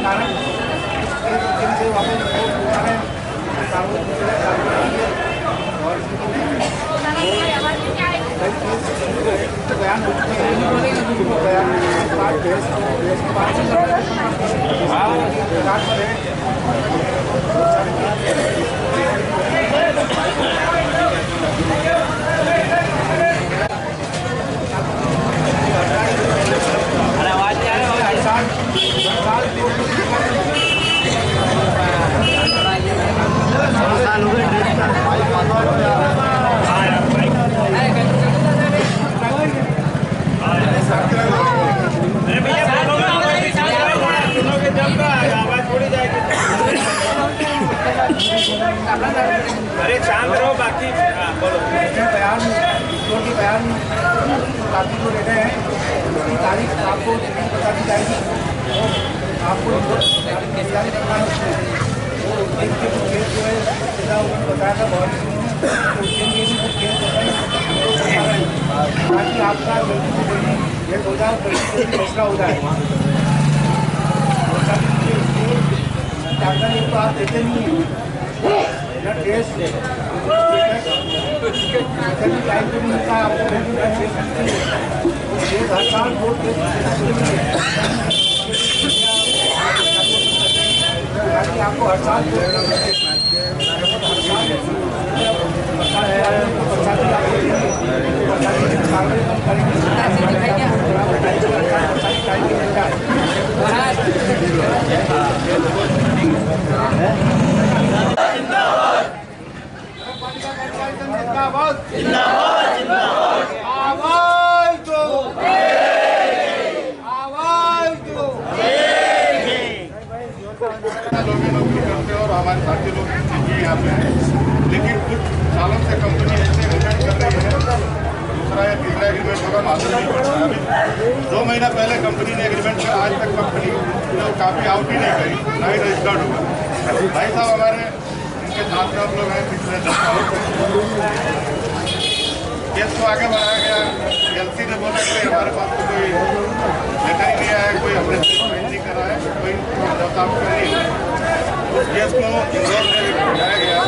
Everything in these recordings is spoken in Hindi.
कारण जिनसे वापस हुआ है बयान अरे शांत रहो बाकी बोलो। बयान जो कि बयान काफी जो लेते हैं उसकी तारीख आपको बता दी जाएगी। आपको तैयारी करना है उसमें कुछ केस जो है उन्होंने बताया था बहुत उसके लिए भी कुछ केस बताए ताकि आपका ये हो जाए फैसला हो जाए। कागजात तो आप देते नहीं हैं टेस्ट टाइम पे भी मिलता है आपको हर साल वोट आपको हर साल और हमारे साथी लोग यहाँ पे हैं, लेकिन कुछ सालों से कंपनी ऐसे एग्रीमेंट कर रही है, दूसरा या तीसरा एग्रीमेंट होगा मालूम नहीं पड़ रहा। अभी 2 महीना पहले कंपनी ने एग्रीमेंट किया, आज तक कंपनी जो काफ़ी आउट ही नहीं गई, ना ही रजिस्टर्ड हुआ। भाई साहब हमारे इनके साथ में हम लोग हैं पिछले 10 सालों से। केस को आगे बढ़ाया गया, एलसी ने बोला कि हमारे पास तो कोई लेटर ही नहीं आया, कोई हमने नहीं करा है, कोई समझौता नहीं है। उस केस को इंदौर में लगाया गया,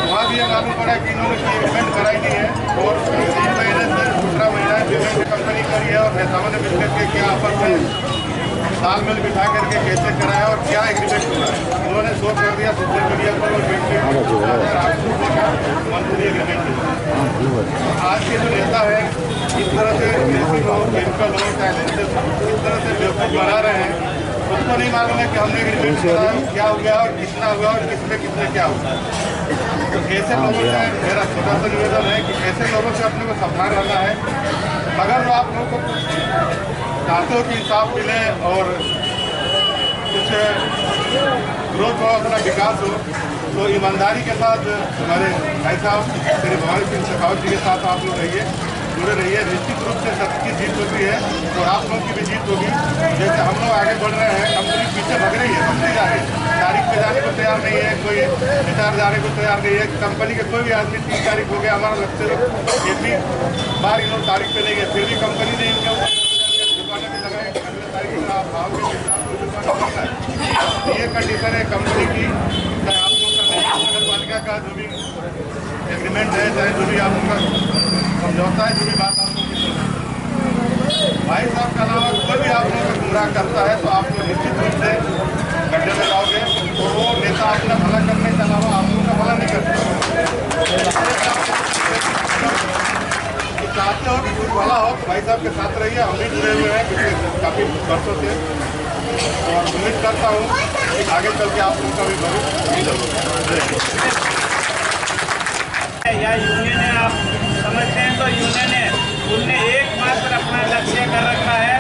वहाँ भी ये मालूम पड़ा कि इन्होंने कोई पेमेंट कराई नहीं है और 3 महीने से दूसरा महीना पेमेंट कंपनी करी है और नेताओं ने मिलकर के क्या आपस में तालमेल बिठा करके कैसे कराया और क्या एग्रीमेंट हुआ है इन्होंने शो कर दिया सोशल मीडिया पर और मंथली एग्रीमेंट। आज के जो नेता है इस तरह से केमिकल हो इस तरह से बेवकूफ़ बना रहे हैं, उसको नहीं मालूम है कि हमने एग्रीमेंट कराया क्या हो गया और कितना हुआ और किसमें क्या हुआ। तो ऐसे लोगों से मेरा छोटा सा निवेदन है कि ऐसे लोगों से अपने को सावधान रहना है। अगर जो आप लोगों को चाहते हो कि इंसाफ मिले और कुछ ग्रोथ हो, अपना विकास हो, तो ईमानदारी के साथ हमारे भाई साहब श्री भवानी सिंह शेखावत जी के साथ आप लोग रहिए, जुड़े रहिए। निश्चित रूप से सत्य की जीत होती है और आप लोगों की भी जीत होगी। जैसे हम लोग आगे बढ़ रहे हैं, कंपनी पीछे भग रही है, कंपनी जा रही है, तारीख पे जाने को तैयार नहीं है, कोई रिटायर जाने को तैयार नहीं है। कंपनी के कोई भी आदमी 3 तारीख हो गया, हमारा लक्ष्य इतनी बार इन लोग तारीख पे नहीं गए, फिर भी कंपनी ने इनके दुकानें भी लगाए, अगले तारीख में आप भाव के ये कंडीशन है कंपनी की। चाहे आप लोग का नगर पालिका का जो भी एग्रीमेंट है, चाहे जो भी आप लोग का समझौता है, जो भी बात आप लोग की भाई साहब का अलावा कोई भी आप लोगों को गुमराह करता है तो आप लोग निश्चित रूप से गड्ढे में जाओगे। तो वो नेता अपना भला करने के अलावा आप लोगों का भला नहीं करता। चाहते हो कि कुछ भला हो तो भाई साहब के साथ रहिए। हम भी जुड़े हुए हैं पिछले काफ़ी वर्षों से और उम्मीद करता हूँ कि आगे चल के आप लोगों का भी भविष्य या यूनियन है, आप समझते हैं तो यूनियन है, उनने एकमात्र अपना लक्ष्य कर रखा है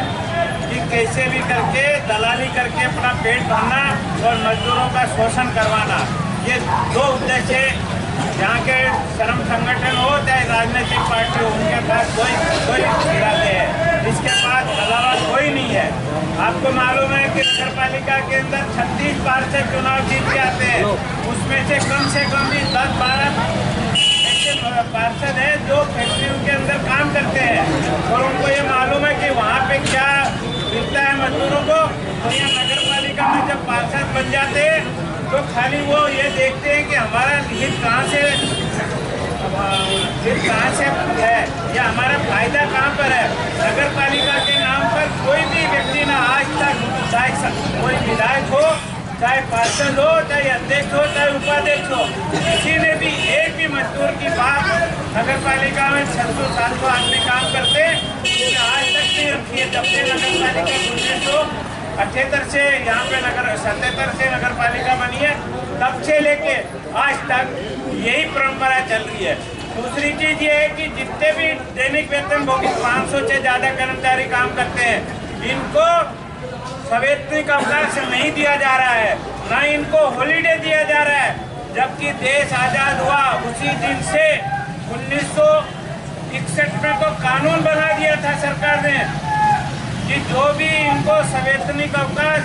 कि कैसे भी करके दलाली करके अपना पेट भरना और मजदूरों का शोषण करवाना। ये 2 उद्देश्य जहाँ के श्रम संगठन हो चाहे राजनीतिक पार्टी हो, उनके पास कोई इरादे है, इसके पास अलावा कोई नहीं है। आपको मालूम है कि नगर पालिका के अंदर 36 बार से चुनाव जीत के आते हैं, उसमें से कम भी 10-12 पार्षद हैं जो फैक्ट्रियों के अंदर काम करते हैं और उनको ये मालूम है कि वहाँ पे क्या मिलता है मजदूरों को। तो ये नगर पालिका में बन जाते हैं तो खाली वो ये देखते हैं कि हमारा हित कहाँ से है या हमारा फायदा कहाँ पर है। नगर पालिका के नाम पर कोई भी व्यक्ति ना आज तक, चाहे कोई विधायक हो, चाहे पार्षद हो, चाहे अध्यक्ष हो, चाहे उपाध्यक्ष हो, किसी ने भी एक भी मजदूर की बात नगर पालिका में 600-700 आदमी काम करते आज तक नहीं रखी है। जब से नगर पालिका 1978 से यहाँ पे 77 से नगर पालिका बनी है, तब से लेके आज तक यही परंपरा चल रही है। दूसरी चीज ये है कि जितने भी दैनिक वेतन भोगी 500 से ज्यादा कर्मचारी काम करते हैं, इनको सवैतनिक अवकाश नहीं दिया जा रहा है, ना इनको हॉलीडे दिया जा रहा है। जबकि देश आजाद हुआ उसी दिन से 1961 में तो कानून बना दिया था सरकार ने कि जो भी इनको सवैतनिक अवकाश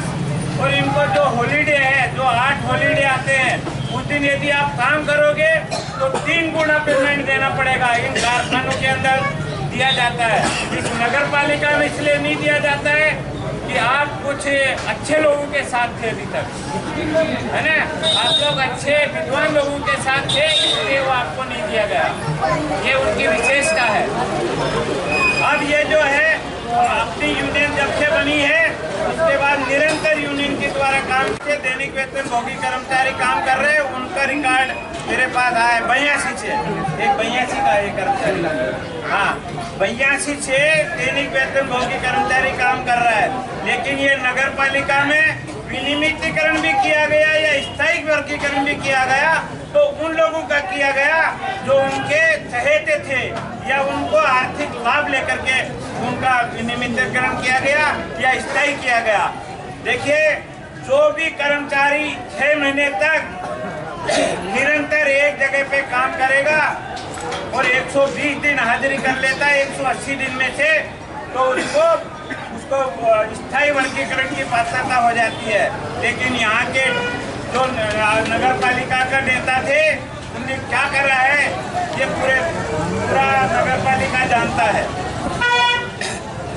और इनको जो हॉलीडे है, जो 8 हॉलीडे आते हैं, उस दिन यदि आप काम करोगे तो 3 गुना पेमेंट देना पड़ेगा। इन कारखानों के अंदर दिया जाता है, इस नगर पालिका में इसलिए नहीं दिया जाता है कि आप कुछ अच्छे लोगों के साथ थे अभी तक, है ना, आप लोग अच्छे विद्वान लोगों के साथ थे, इसलिए वो आपको नहीं दिया गया। ये उनकी विशेषता है। अब ये जो है अपनी यूनियन जब से बनी है उसके बाद निरंतर यूनियन के द्वारा काम से दैनिक वेतन भोगी कर्मचारी काम कर रहे हैं। उनका रिकॉर्ड मेरे पास आया है 82 से, एक 82 का एक कर्मचारी, हाँ 82 से दैनिक वेतन भोगी कर्मचारी काम कर रहा है। लेकिन ये नगर पालिका में विनियमितीकरण भी किया गया या स्थायी वर्गीकरण भी किया गया, तो उन लोगों का किया गया जो उनके चहेते थे या उनको आर्थिक लाभ लेकर के उनका विनियमितीकरण किया गया या स्थायी किया गया। देखिए, जो भी कर्मचारी 6 महीने तक निरंतर एक जगह पे काम करेगा और 120 दिन हाजिरी कर लेता है 180 दिन में से, तो उसको स्थायी वर्गीकरण की पात्रता हो जाती है। लेकिन यहाँ के जो नगर पालिका का नेता थे, उन्हें क्या कर रहा है ये पूरा नगर पालिका जानता है।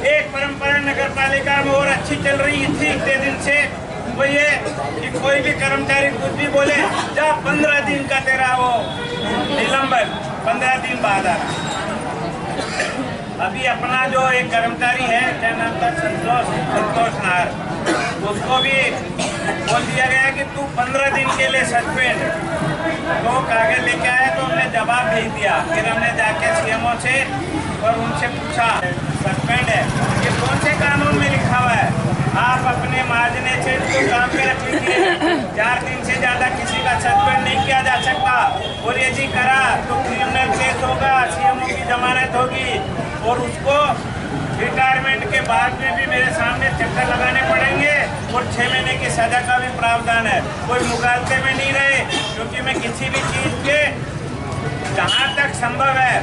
एक परंपरा नगर पालिका में और अच्छी चल रही थी इतने दिन से, वो ये कि कोई भी कर्मचारी कुछ भी बोले, जा 15 दिन का तेरा वो निलंबन, 15 दिन बाद आ रहा। अभी अपना जो एक कर्मचारी है, क्या नाम था, संतोष नाहर, उसको भी बोल दिया गया कि तू 15 दिन के लिए सस्पेंड। तो कागज लेके आए तो हमने जवाब भेज दिया। फिर हमने जाके सीएमओ से और उनसे पूछा सस्पेंड है, ये कौन से कानून में लिखा हुआ है? आप अपने मार्जने से इसको काम पे रख लीजिए, 4 दिन से ज्यादा किसी का सस्पेंड नहीं किया जा सकता, और यदि करा तो क्रिमिनल केस होगा, सीएमओ की जमानत होगी और उसको रिटायरमेंट के बाद में भी मेरे सामने चक्कर लगाने पड़ेंगे और 6 महीने की सजा का भी प्रावधान है। कोई मुगालते में नहीं रहे, क्योंकि मैं किसी भी चीज के जहाँ तक संभव है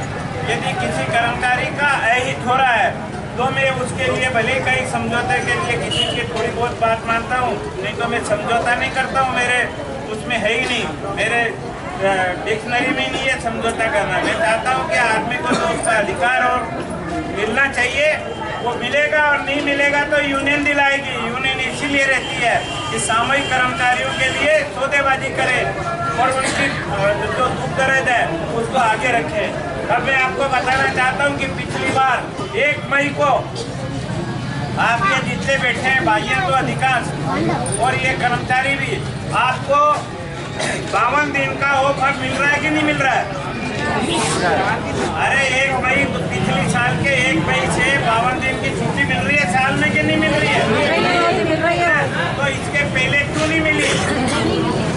यदि किसी कर्मचारी का अहित हो रहा है तो मैं उसके लिए भले कई समझौते के लिए किसी की थोड़ी बहुत बात मानता हूँ, नहीं तो मैं समझौता नहीं करता हूँ। मेरे उसमें है ही नहीं, मेरे डिक्शनरी में नहीं है समझौता करना। मैं चाहता हूँ कि आदमी को जो उसका अधिकार और मिलना चाहिए वो मिलेगा, और नहीं मिलेगा तो यूनियन दिलाएगी। यूनियन इसीलिए रहती है कि सामूहिक कर्मचारियों के लिए सौदेबाजी करे और उनकी जो दुख दर्द है उसको आगे रखे। अब मैं आपको बताना चाहता हूँ कि पिछली बार 1 मई को आप ये जितने बैठे हैं भाइयों तो अधिकांश, और ये कर्मचारी भी, आपको 52 दिन का ऑफर मिल रहा है कि नहीं मिल रहा है? अरे 1 मई पिछले साल के 1 मई से 52 दिन की छुट्टी मिल रही है साल में कि नहीं मिल रही है? तो इसके पहले क्यों नहीं मिली?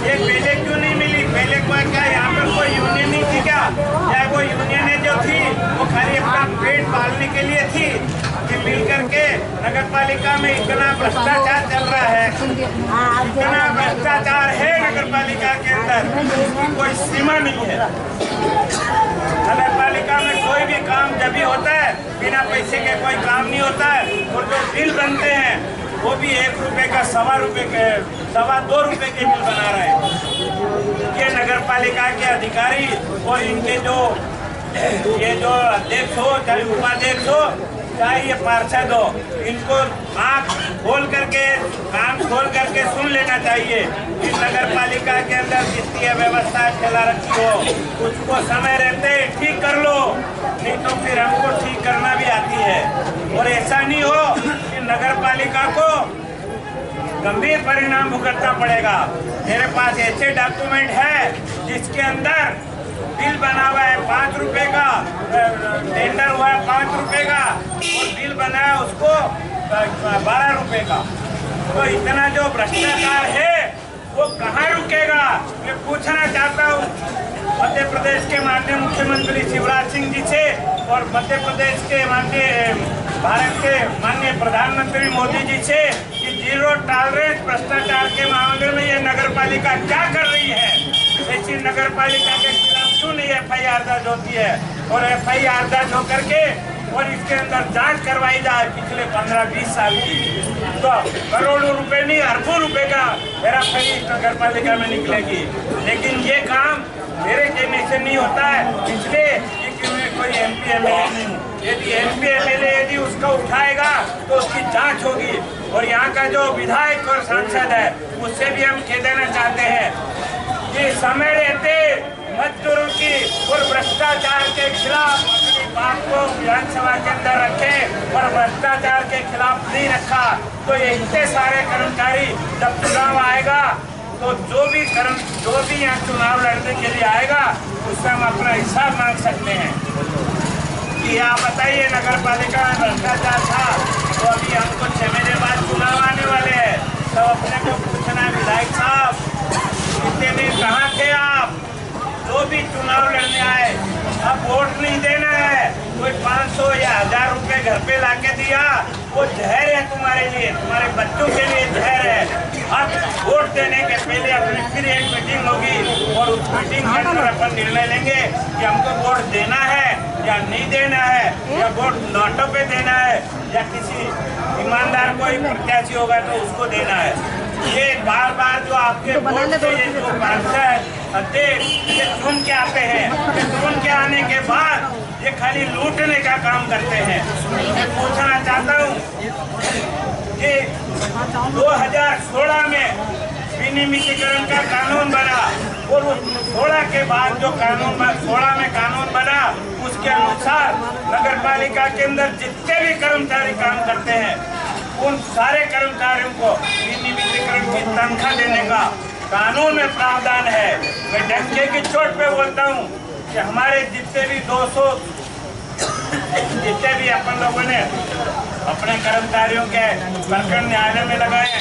ये पहले क्यों नहीं मिली? पहले क्या यहाँ पर कोई यूनियन नहीं थी क्या? या वो यूनियन जो थी वो खाली अपना पेट पालने के लिए थी कि मिल करके नगर पालिका में इतना भ्रष्टाचार चल रहा है, इतना भ्रष्टाचार है नगर पालिका के अंदर, कोई सीमा नहीं है। नगर पालिका में कोई भी काम जब भी होता है बिना पैसे के कोई काम नहीं होता है, और जो बिल बनते हैं वो भी 1 रुपए का, 1.25 रुपए के, 2.25 रुपए के बिल बना रहे हैं। ये नगर पालिका के अधिकारी और इनके ये जो अध्यक्ष हो, चाहे उपाध्यक्ष हो, चाहे ये पार्षद हो, इनको आँख कान खोल करके सुन लेना चाहिए कि नगर पालिका के अंदर जितनी व्यवस्था चला रखी हो उसको समय रहते ठीक कर लो, नहीं तो फिर हमको ठीक करना भी आती है। और ऐसा नहीं हो कि नगर पालिका को गंभीर परिणाम भुगतना पड़ेगा। मेरे पास ऐसे डॉक्यूमेंट है जिसके अंदर बिल बना हुआ है 5 रुपए का, टेंडर हुआ है 5 रुपए का और बिल बना है उसको 12 रुपए का। तो इतना जो भ्रष्टाचार है वो कहाँ रुकेगा? मैं पूछना चाहता हूँ मध्य प्रदेश के माननीय मुख्यमंत्री शिवराज सिंह जी से और मध्य प्रदेश के भारत के माननीय प्रधानमंत्री मोदी जी से कि जीरो टॉलरेंस भ्रष्टाचार के मामले में ये नगर पालिका क्या कर रही है। ऐसी नगर पालिका के खिलाफ क्यों नहीं FIR दर्ज होती है और FIR दर्ज होकर के और इसके अंदर जांच करवाई जाए पिछले 15-20 साल की, तो करोड़ों रुपए नहीं अरबों रुपए का हेराफेरी नगर पालिका में निकलेगी। लेकिन ये काम मेरे कहने से नहीं होता है, इसलिए कि मैं कोई MP MLA नहीं हूँ। यदि MP MLA यदि उसका उठाएगा तो उसकी जांच होगी। और यहाँ का जो विधायक और सांसद है उससे भी हम कह देना चाहते हैं कि समय रहते मजदूरों की और भ्रष्टाचार के खिलाफ अपनी बात को विधानसभा के अंदर रखें और भ्रष्टाचार के खिलाफ नहीं रखा तो ये इतने सारे कर्मचारी जब चुनाव आएगा तो जो भी यहाँ चुनाव लड़ने के लिए आएगा उससे हम अपना हिसाब मांग सकते हैं कि आप बताइए नगर पालिका में भ्रष्टाचार था तो अभी हमको 6 महीने बाद चुनाव आने वाले हैं, तो अपने को पूछना है विधायक साहब इतने दिन कहाँ थे आप? जो भी चुनाव लड़ने आए अब वोट नहीं देना है, कोई 500 या 1000 रुपए घर पे लाके दिया वो जहर है तुम्हारे लिए, तुम्हारे बच्चों के लिए जहर है। अब वोट देने के पहले अपनी फिर एक मीटिंग होगी और उस मीटिंग के अंदर अपन निर्णय लेंगे कि हमको वोट देना है या नहीं देना है, या वोट नोटों पे देना है या किसी ईमानदार कोई प्रत्याशी होगा तो उसको देना है। ये बार बार जो आपके वोट से ये जो पार्षद अध्यक्ष ये चुन के आते हैं, ये चुन के आने के बाद ये खाली लूटने का काम करते हैं। मैं पूछना चाहता हूँ कि 2016 में विनियमितीकरण का कानून बना और उस 16 के बाद जो कानून 16 में कानून बना उसके अनुसार नगर पालिका के अंदर जितने भी कर्मचारी काम करते हैं उन सारे कर्मचारियों को विनियमितीकरण की तनख्वाह देने का कानून में प्रावधान है। मैं डंके की चोट पे बोलता हूँ कि हमारे जितने भी 200 जितने भी अपन लोगों ने अपने कर्मचारियों के प्रकरण न्यायालय में लगाए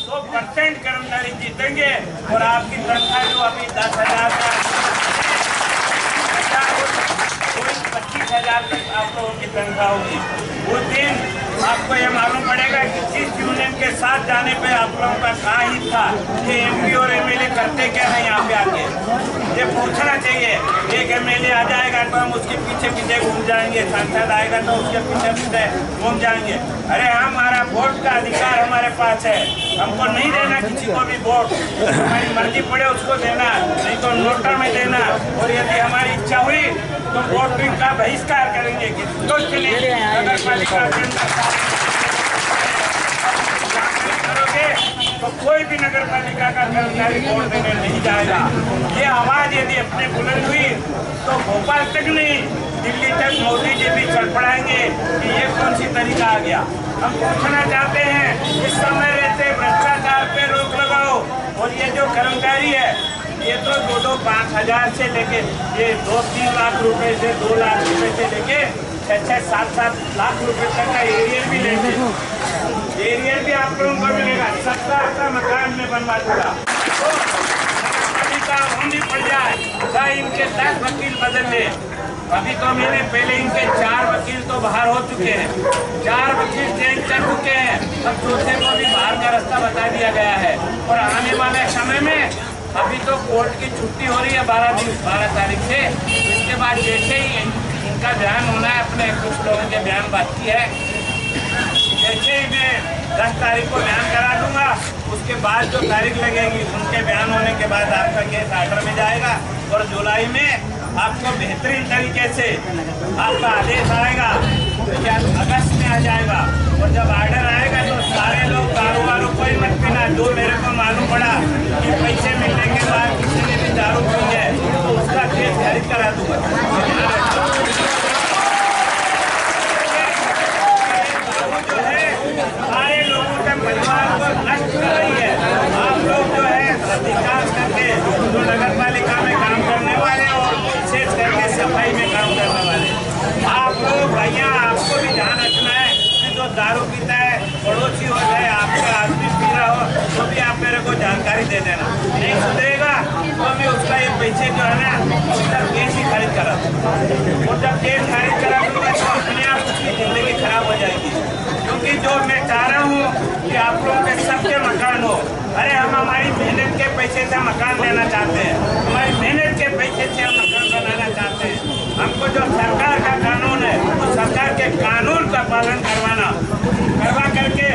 100% कर्मचारी जीतेंगे और आपकी तनख्वाह जो अभी 10,000 का 25,000 तक आप लोगों की तनख्वाह होगी। उस दिन आपको ये मालूम पड़ेगा कि जिस यूनियन के साथ जाने पे आप लोगों का कहा ही था कि MP और MLA करते क्या है यहाँ पे आके, ये पूछना चाहिए। एक MLA आ जाएगा तो हम उसके पीछे पीछे घूम जाएंगे, सांसद आएगा तो उसके पीछे पीछे घूम जाएंगे। अरे हमारा वोट का अधिकार हमारे पास है, हमको नहीं देना किसी को भी वोट, हमारी मर्जी पड़े उसको देना, नहीं तो नोटा में देना। और यदि हमारी इच्छा हुई तो वोटिंग का बहिष्कार करेंगे कि नगर पालिका के अंदर करोगे तो कोई भी नगर पालिका का कर्मचारी वोट देने नहीं जाएगा। ये आवाज यदि अपने बुलंद हुई तो भोपाल तक नहीं दिल्ली तक मोदी जी भी चढ़ पड़ाएंगे कि ये कौन सी तरीका आ गया। हम पूछना चाहते हैं इस समय रहते भ्रष्टाचार पे रोक लगाओ। और ये जो कर्मचारी है ये तो 2-5 से लेके ये 2-3 लाख रुपए से 2 लाख रुपए से लेके 6-7 लाख रुपए तक का एरियर भी लेंगे। एरियर भी आप लोगों को मिलेगा। 70 का मकान में बनवा दूंगा तो होनी पड़ जाए चाहे इनके 10 वकील बदल ले। अभी तो मैंने पहले इनके 4 वकील तो बाहर हो चुके हैं, 4 वकील चेंज कर चुके हैं। अब चौथे को भी बाहर का रास्ता बता दिया गया है। और आने वाले समय में अभी तो कोर्ट की छुट्टी हो रही है 12 तारीख से, इसके बाद जैसे ही इनका बयान होना है, अपने कुछ लोगों के बयान बाकी है, जैसे ही मैं 10 तारीख को बयान करा दूंगा उसके बाद जो तारीख लगेगी उनके बयान होने के बाद आपका केस आर्डर में जाएगा और जुलाई में आपको बेहतरीन तरीके से आपका आदेश आएगा, क्या अगस्त में आ जाएगा। और जब आर्डर आएगा तो सारे लोग दारू वारू कोई मत पीना। जो मेरे को मालूम पड़ा कि पैसे मिलने के बाद किसी ने भी दारू पी है तो उसका केस खारिज करा दूंगा। दारू जो है सारे लोगों के परिवार को नष्ट कर रही है। आप लोग जो है अधिकार करके जो नगर पालिका में काम करने वाले और विशेष करके सफाई में काम करने वाले, आप लोग भैया आपको भी ध्यान रखना है कि जो दारू पीता है पड़ोसी हो जाए आपका आदमी पी रहा हो तो भी आप मेरे को जानकारी दे देना। नहीं सुधरेगा तो मैं उसका ये पैसे जो है ना उसका केस ही खारिज करा दूँगा। और जब केस खारिज करा दूँगा तो अपने आप उसकी ज़िंदगी खराब हो जाएगी। क्योंकि जो मैं चाह रहा हूँ कि आप लोगों के सबके मकान हो। अरे हम हमारी मेहनत के पैसे से मकान लेना चाहते हैं, हमारी मेहनत के पैसे से हम मकान बनाना चाहते हैं। हमको जो सरकार का कानून है वो सरकार के कानून का पालन करवा करके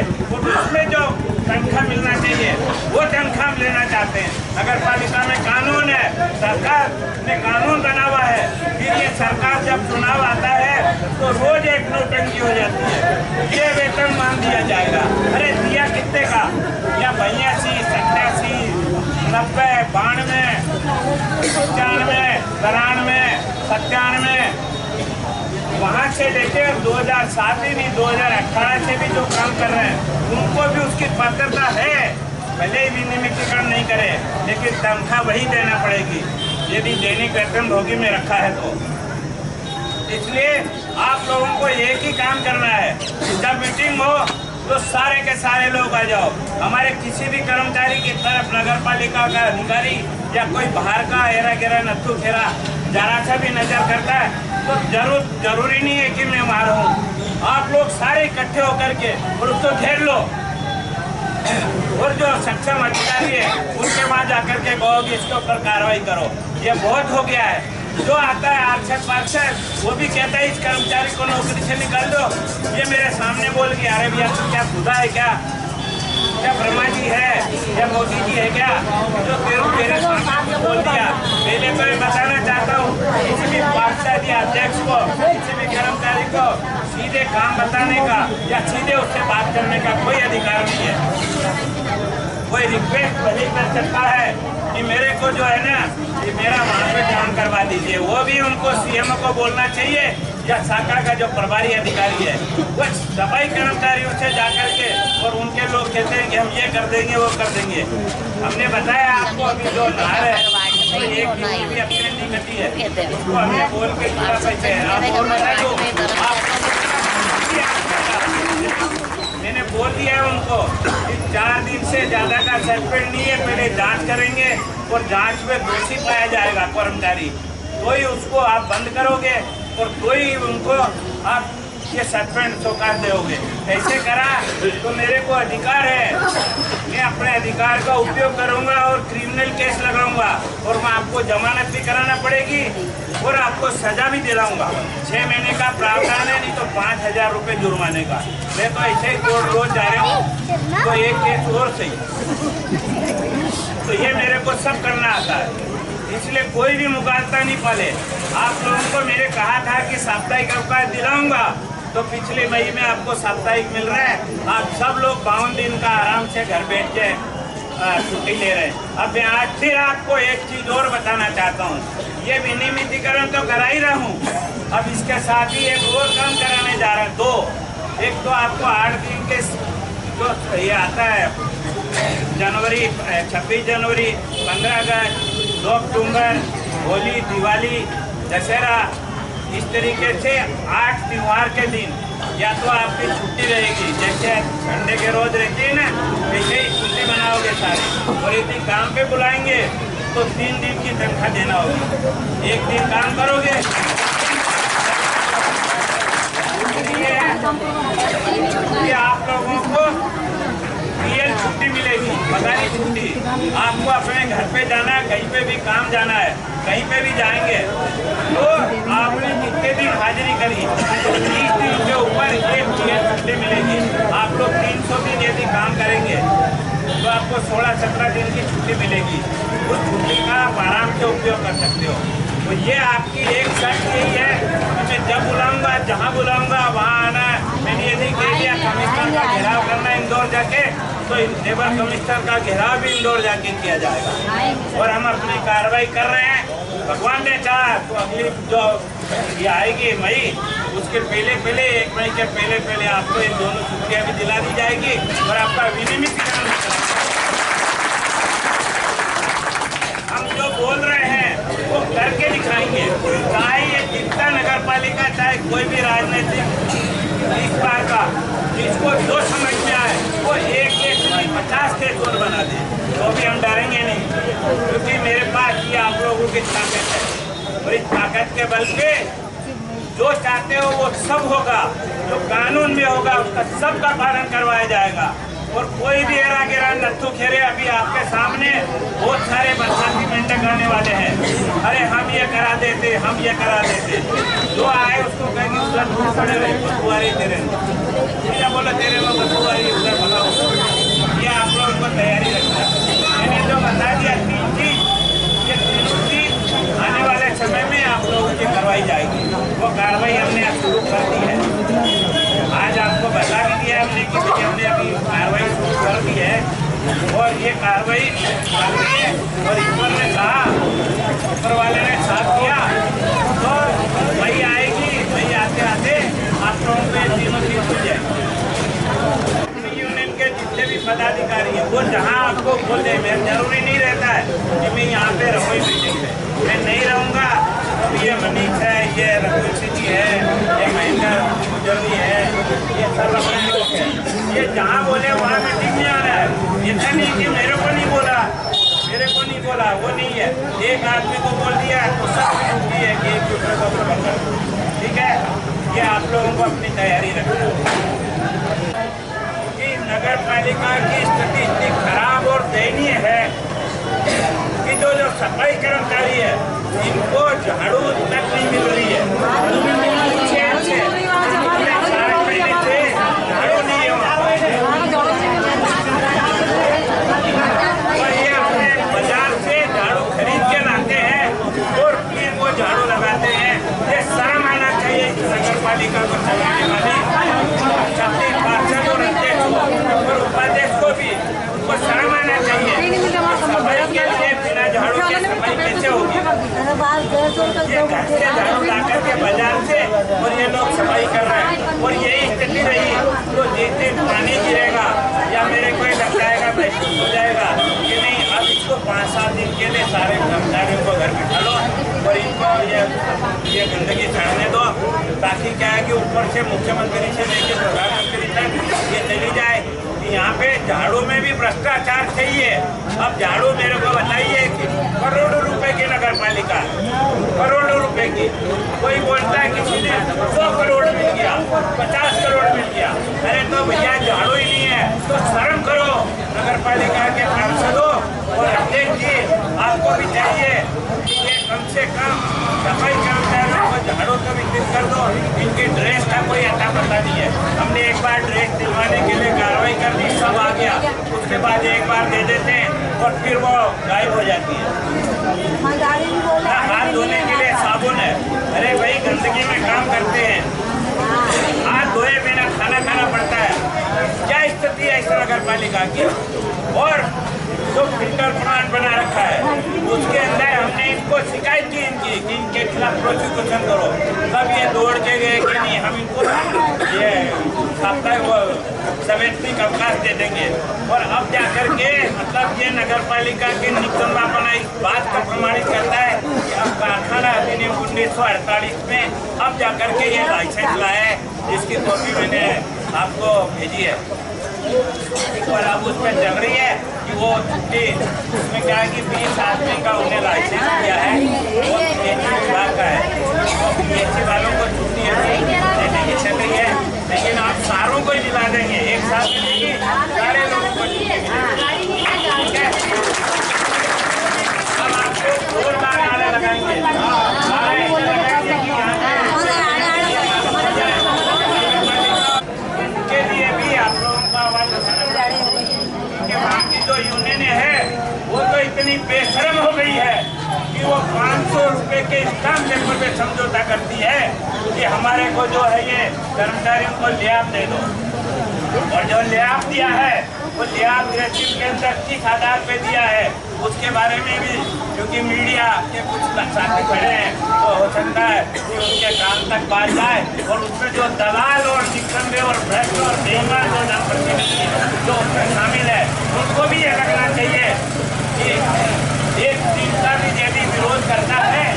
उसमें जो तनख्वाह मिलना चाहिए वो तनख्वाह हम लेना चाहते हैं। नगर पालिका में कानून है, सरकार ने कानून बना हुआ है। फिर ये सरकार जब चुनाव आता है तो रोज एक नोटंकी हो जाती है, ये वेतन मान दिया जाएगा। अरे दिया कितने का? या 82, 87, 90, 92, 95, 93, 97 वहाँ से लेके 2007 ही नहीं 2018 से भी जो काम कर रहे हैं उनको भी उसकी पात्रता है। भले ही विनियमितीकरण नहीं करे लेकिन तनख्वाह वही देना पड़ेगी यदि दैनिक वेतन भोगी में रखा है तो। इसलिए आप लोगों को एक ही काम करना है, जब मीटिंग हो तो सारे के सारे लोग आ जाओ। हमारे किसी भी कर्मचारी की तरफ नगर पालिका का अधिकारी या कोई बाहर का हेरा गेरा नत्थू फेरा जरा सा भी नजर करता है तो जरूरी नहीं है कि मैं मारूं। आप लोग सारे इकट्ठे होकर के और उसको घेर लो और जो सक्षम अधिकारी है उनके वहां जाकर के कहो कि इसके ऊपर कार्रवाई करो। ये बहुत हो गया है। जो आता है आरक्षक पार्षद वो भी कहता है इस कर्मचारी को नौकरी से निकाल दो। ये मेरे सामने बोल के अरे भैया तुम क्या खुदा है क्या ब्रह्मा जी है या मोदी जी है क्या जो तेरे सामने बोल दिया। पहले तो मैं बताना चाहता हूँ किसी भी पार्षद या अध्यक्ष को किसी भी कर्मचारी को सीधे काम बताने का या सीधे उससे बात करने का कोई अधिकार नहीं है। कोई रिक्वेस्ट वही कर सकता है कि मेरे को जो है ना ये मेरा वहाँ पे काम करवा दीजिए। वो भी उनको सीएम को बोलना चाहिए या शाखा का जो प्रभारी अधिकारी है वो सफाई कर्मचारियों से जाकर के और उनके लोग कहते हैं कि हम ये कर देंगे वो कर देंगे। हमने बताया आपको अभी जो नहर है तो एक दिन भी अपने नहीं कटी है उसको हमने बोल के पूरा पैसे मैंने बोल दिया है उनको कि 4 दिन से ज़्यादा का सस्पेंड नहीं है, पहले जांच करेंगे और जांच में दोषी पाया जाएगा कर्मचारी तो ही उसको आप बंद करोगे और तो ही उनको आप ये सस्पेंड सौकार दोगे। ऐसे करा तो मेरे को अधिकार है, मैं अपने अधिकार का उपयोग करूंगा और क्रिमिनल केस लगाऊंगा और मैं आपको जमानत भी कराना पड़ेगी और आपको सजा भी दिलाऊंगा। 6 महीने का प्रावधान है, नहीं तो 5,000 रुपये जुर्माने का। मैं तो ऐसे ही कोर्ट रोज जा रहा हूँ तो एक केस और सही तो ये मेरे को सब करना आता है, इसलिए कोई भी मुगालता नहीं पाले। आप लोगों को मैंने कहा था कि साप्ताहिक अवकाश दिलाऊंगा तो पिछले मई में आपको साप्ताहिक मिल रहा है। आप सब लोग 52 दिन का आराम से घर बैठ के छुट्टी ले रहे हैं। अब मैं आज फिर आपको एक चीज और बताना चाहता हूँ, ये विनियमितीकरण तो करा ही रहा हूँ, अब इसके साथ ही एक और काम कराने जा रहे हैं 2। एक तो आपको 8 दिन के जो ये आता है जनवरी 26 जनवरी 15 अगस्त 2 अक्टूबर होली दिवाली दशहरा इस तरीके से 8 त्योहार के दिन या तो आपकी छुट्टी रहेगी, जैसे संडे के रोज रहती है ना वैसे ही छुट्टी बनाओगे सारी और यदि काम पे बुलाएंगे तो 3 दिन की तनख्वाह देना होगी। 1 दिन काम करोगे ये आप लोगों को रियल छुट्टी मिलेगी, पगारी छुट्टी। आपको अपने घर पे जाना है, कहीं पे भी काम जाना है, कहीं पे भी जाएंगे तो आपने कितने दिन हाजिरी करी तो 30 दिन के ऊपर एक रियल छुट्टी मिलेगी। आप लोग 300 दिन यदि काम करेंगे तो आपको 16-17 दिन की छुट्टी मिलेगी। उस छुट्टी का आप आराम से उपयोग कर सकते हो। तो ये आपकी एक शर्त यही है कि मैं जब बुलाऊंगा जहाँ बुलाऊंगा वहाँ आना है। मैंने यदि कह दिया कमिश्नर का घेराव करना इन 2 इंदौर जाके, तो लेबर कमिश्नर का घेराव भी इंदौर जाके किया जाएगा। और हम अपनी कार्रवाई कर रहे हैं। भगवान ने चाहा तो अगली जो ये आएगी मई, उसके पहले 1 मई के पहले आपको इन दोनों छुट्टियां भी दिला दी जाएगी और आपका विनियमितीकरण भी कराया। हम जो बोल रहे हैं वो करके दिखाएंगे। चाहे ये जितना नगर पालिका, चाहे कोई भी राजनीतिक इस बार का, इसको जो समझ में आए वो 1 केस नहीं 50 केस और बना दे, तो भी हम डरेंगे नहीं, क्योंकि मेरे पास ये आप लोगों की ताकत है। और इस ताकत के बल पे जो चाहते हो वो सब होगा, जो कानून में होगा उसका सबका पालन करवाया जाएगा। और कोई भी एरा गिरा नत्थु खेरे, अभी आपके सामने बहुत सारे बरसाती मेंढक आने वाले हैं। अरे हम ये करा देते, हम ये करा देते, जो आए उसको कहेंगे उधर दूर पड़े रहे, बदबुआरी तेरे बोला तेरे में बदबुआरी उधर भगाओ। ये आप लोगों को तैयारी रखना है। मैंने जो बता दिया 3 चीज, ये 3 चीज आने वाले समय में आप लोगों की करवाई जाएगी। वो कार्रवाई हमने शुरू कर दी है। आज आपको बता भी दिया हमने कि हमने अभी कार्रवाई शुरू कर दी है और ये कार्रवाई कर रही है। और ईश्वर ने कहा, ऊपर वाले ने साथ किया, तो वही आएगी। वही आते आते आप लोगों पे तीनों चीज हो जाएगी। यूनियन के जितने भी पदाधिकारी है वो जहाँ आपको बोल दे, मैं जरूरी नहीं रहता है कि मैं यहाँ पे रसोई मीटिंग पे मैं नहीं रहूँगा। अब ये मनीष है, ये रघुवीर सिंह जी है, ये महेंद्र गुजरनी है, ये सब अपने लोग हैं। ये जहाँ बोले वहाँ मीटिंग में आ रहा है। इतना नहीं कि मेरे को नहीं बोला, मेरे को नहीं बोला, वो नहीं है। एक आदमी को बोल दिया तो सब छुट्टी है कि एक दूसरे को पकड़। ठीक है, ये आप लोगों को अपनी तैयारी रखना है कि नगर पालिका की स्थिति इतनी खराब और दयनीय है कि जो सफाई कर्मचारी है इनको झाड़ू तक नहीं मिल रही है। 6 से 4 महीने से झाड़ू नहीं है और ये अपने बाजार से झाड़ू खरीद के लाते हैं और फिर वो झाड़ू लगाते हैं। ये शर्म आना चाहिए नगर पालिका को चलाने वाले छत्तीस पार्षद और अध्यक्ष और उपाध्यक्ष को भी उनको शर्म आना चाहिए। सफाई के लिए बिना झाड़ू के सफाई कैसे होगी? ये घर से झाड़ू ला करके बाजार से और ये लोग सफाई कर रहे हैं। और यही स्थिति रही तो जिस दिन पानी गिरेगा या मेरे को लग जाएगा, महसूस हो जाएगा कि नहीं अब इसको 5-7 दिन के लिए सारे कर्मचारियों को घर बिठा लो और इनको ये गंदगी छाड़ने दो, ताकि क्या है कि ऊपर से मुख्यमंत्री से लेकर प्रधानमंत्री तक ये चली जाए कि यहाँ पे झाड़ू में भी भ्रष्टाचार चाहिए। अब झाड़ू मेरे को बताइए कि करोड़ों रुपए की नगर पालिका, करोड़ों रुपए की, कोई बोलता है किसी ने 100 करोड़ मिल गया, 50 करोड़ मिल गया। अरे तो भैया झाड़ू ही नहीं है तो शर्म करो नगर पालिका के पार्षदों और अध्यक्ष जी, आपको भी चाहिए कि ये कम से कम सफाई कर्मचारियों को झाड़ू तो वितरित कर दो। इनकी ड्रेस का कोई अता पता नहीं है। हमने एक बार ड्रेस दिलवाने के लिए कार्रवाई कर दी, सब आ गया, उसके बाद एक बार दे देते हैं और फिर वो गायब हो जाती है। हाथ धोने के लिए साबुन है, अरे भाई गंदगी में काम करते हैं, हाथ धोए बिना खाना खाना पड़ता है। क्या स्थिति है इस नगर पालिका की? और जो फिल्टर प्लांट बना रखा है उसके अंदर हमने इनको शिकायत की कि इनके खिलाफ प्रोसिक्यूशन करो, तब ये दौड़ के गए कि नहीं हम इनको ये साप्ताहिक सवैतनिक अवकाश दे देंगे। और अब जाकर के मतलब ये नगर पालिका की निकम्मापना इस बात को प्रमाणित करता है कि अब कारखाना अधिनियम 1948 में अब जाकर के ये लाइसेंस लाया है, जिसकी कॉपी मैंने आपको भेजी है। और अब उसमें चल रही है कि वो छुट्टी उसमें क्या है कि 20 आदमी का उन्हें लाइसेंस दिया है, वो पीएचई विभाग का है, तो पीएचई वालों को छुट्टी देने की चल रही है। लेकिन आप सारों को ही दिला देंगे, एक साथ मिलेगी, सारे लोगों को छुट्टी मिलेगी। अब आपको 2 लाख नारे लगाएंगे, नारे ऐसे लगाएंगे कि के लिए भी आप लोगों का आवाज उठाना क्योंकि वहाँ की जो यूनियन है वो तो इतनी बेशर्म हो गई है कि वो 500 रुपए के स्टाम्प पेपर पे समझौता करती है कि हमारे को जो है ये कर्मचारियों को लिहाज दे दो। और जो लिहाज दिया है वो लिहाज रेसिप के अंदर किस आधार पे दिया है उसके बारे में भी, क्योंकि मीडिया के कुछ साथी खड़े हैं तो हो सकता है कि उनके कान तक बात जाए और उसमें जो दलाल और निकम्बे और भ्रष्ट और बेईमान जो जनप्रतिनिधि जो उसमें शामिल है उनको भी ये लगना चाहिए कि एक टीम का भी यदि विरोध करता है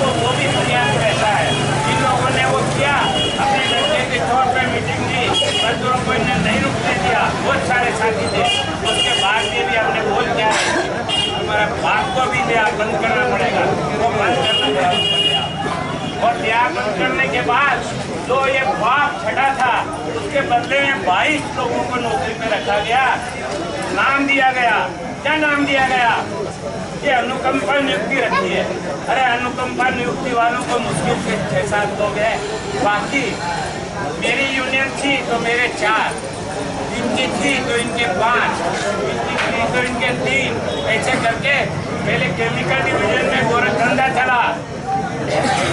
तो वो भी बुनियाद रहता है। इन लोगों ने वो किया, अपने लड़के के तौर पर मीटिंग की, मजदूरों को इन्हें नहीं रुकने दिया, बहुत सारे साथी थे। उसके बाद भी हमने बोल किया हमारा बात को भी लिया बंद करना पड़ेगा, वो बंद करना पड़ेगा। और लिया बंद करने के बाद जो ये बाप छटा था उसके बदले में 22 लोगों को नौकरी में रखा गया। नाम दिया गया, क्या नाम दिया गया? ये अनुकंपा नियुक्ति रखी है। अरे अनुकंपा नियुक्ति वालों को मुश्किल से 6-7 लोग हैं, बाकी मेरी यूनियन थी तो मेरे 4, इनकी थी तो इनके 5, इनकी थी तो इनके 3, ऐसे करके पहले केमिकल डिवीजन में गोरख धंधा चला,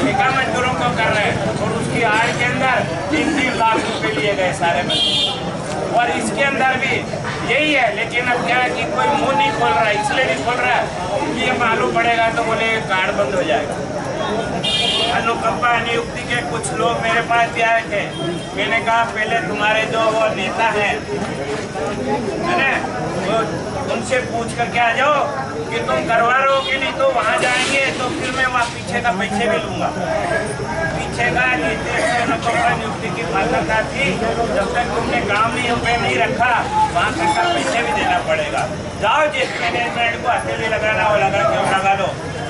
ठेका मजदूरों को कर रहे और उसकी आड़ के अंदर 3-3 लाख रुपए लिए गए सारे मजदूर। और इसके अंदर भी यही है, लेकिन अब क्या है कि कोई मुंह नहीं खोल रहा है, इसलिए नहीं खोल रहा है कि ये मालूम पड़ेगा तो बोले कार्ड बंद हो जाएगा। अनुकंपा नियुक्ति के कुछ लोग मेरे पास भी आए थे, मैंने कहा पहले तुम्हारे जो वो नेता हैं वो उनसे पूछ करके आ जाओ कि तुम करवा रहे हो कि नहीं, तो वहाँ जाएंगे तो फिर मैं वहाँ पीछे का पैसे भी लूँगा। पीछे का अनुकंपा नियुक्ति की पात्रता थी, जब तक तुमने काम नहीं रखा वहाँ तक का पैसे भी देना पड़ेगा। जाओ जिस मैनेजमेंट को हथेली लगाना हो लगा लो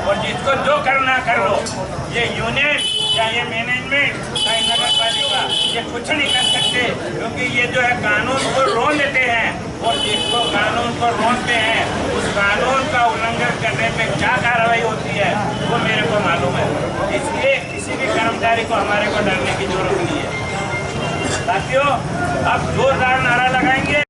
और जिसको जो करना कर लो। ये यूनियन या ये मैनेजमेंट चाहे नगर पालिका ये कुछ नहीं कर सकते, क्योंकि ये जो है कानून को रोन देते हैं और जिसको कानून को रोनते हैं उस कानून का उल्लंघन करने पे क्या कार्रवाई होती है वो मेरे को मालूम है। इसलिए किसी भी कर्मचारी को हमारे को डरने की जरूरत नहीं है। साथियों, अब जोरदार नारा लगाएंगे।